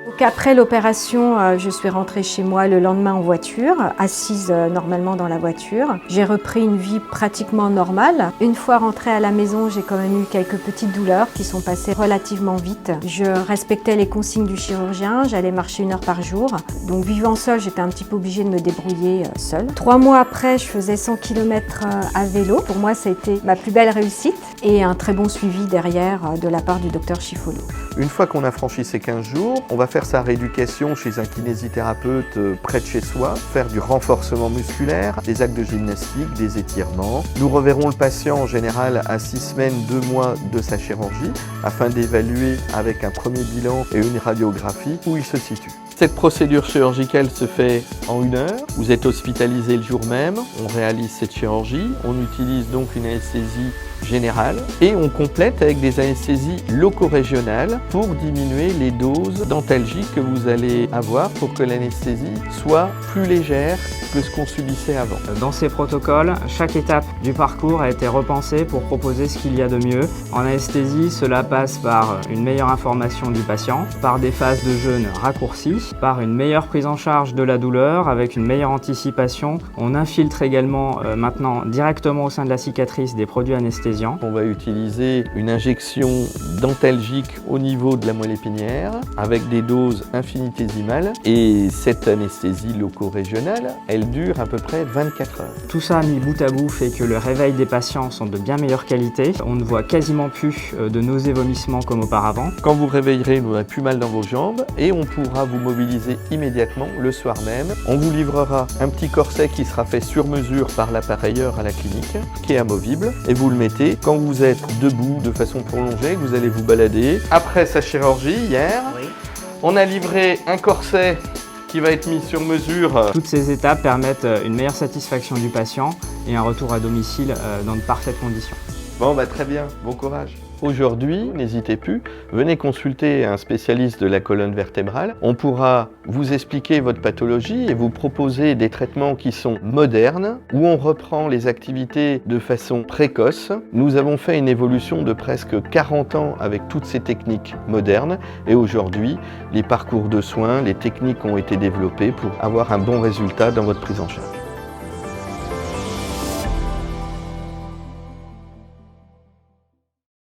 Donc après l'opération, je suis rentrée chez moi le lendemain en voiture, assise normalement dans la voiture. J'ai repris une vie pratiquement normale. Une fois rentrée à la maison, j'ai quand même eu quelques petites douleurs qui sont passées relativement vite. Je respectais les consignes du chirurgien, j'allais marcher 1 heure par jour. Donc vivant seule, j'étais un petit peu obligée de me débrouiller seule. 3 mois après, je faisais 100 km à vélo. Pour moi, ça a été ma plus belle réussite et un très bon suivi derrière de la part du docteur Chifolo. Une fois qu'on a franchi ces 15 jours, on va faire sa rééducation chez un kinésithérapeute près de chez soi, faire du renforcement musculaire, des actes de gymnastique, des étirements. Nous reverrons le patient en général à 6 semaines, 2 mois de sa chirurgie afin d'évaluer avec un premier bilan et une radiographie où il se situe. Cette procédure chirurgicale se fait en 1 heure. Vous êtes hospitalisé le jour même, on réalise cette chirurgie, on utilise donc une anesthésie générale et on complète avec des anesthésies loco-régionales pour diminuer les doses d'antalgiques que vous allez avoir pour que l'anesthésie soit plus légère que ce qu'on subissait avant. Dans ces protocoles, chaque étape du parcours a été repensée pour proposer ce qu'il y a de mieux. En anesthésie, cela passe par une meilleure information du patient, par des phases de jeûne raccourcies, par une meilleure prise en charge de la douleur avec une meilleure anticipation. On infiltre également maintenant directement au sein de la cicatrice des produits anesthésiants. On va utiliser une injection dentalgique au niveau de la moelle épinière avec des doses infinitésimales et cette anesthésie loco-régionale, elle dure à peu près 24 heures. Tout ça mis bout à bout fait que le réveil des patients sont de bien meilleure qualité. On ne voit quasiment plus de nausées, vomissements comme auparavant. Quand vous réveillerez, vous n'aurez plus mal dans vos jambes et on pourra vous mobiliser immédiatement le soir même. On vous livrera un petit corset qui sera fait sur mesure par l'appareilleur à la clinique, qui est amovible, et vous le mettez quand vous êtes debout de façon prolongée, que vous allez vous balader. Après sa chirurgie, hier, on a livré un corset qui va être mis sur mesure. Toutes ces étapes permettent une meilleure satisfaction du patient et un retour à domicile dans de parfaites conditions. Bon, très bien, bon courage. Aujourd'hui, n'hésitez plus, venez consulter un spécialiste de la colonne vertébrale. On pourra vous expliquer votre pathologie et vous proposer des traitements qui sont modernes, où on reprend les activités de façon précoce. Nous avons fait une évolution de presque 40 ans avec toutes ces techniques modernes et aujourd'hui, les parcours de soins, les techniques ont été développées pour avoir un bon résultat dans votre prise en charge.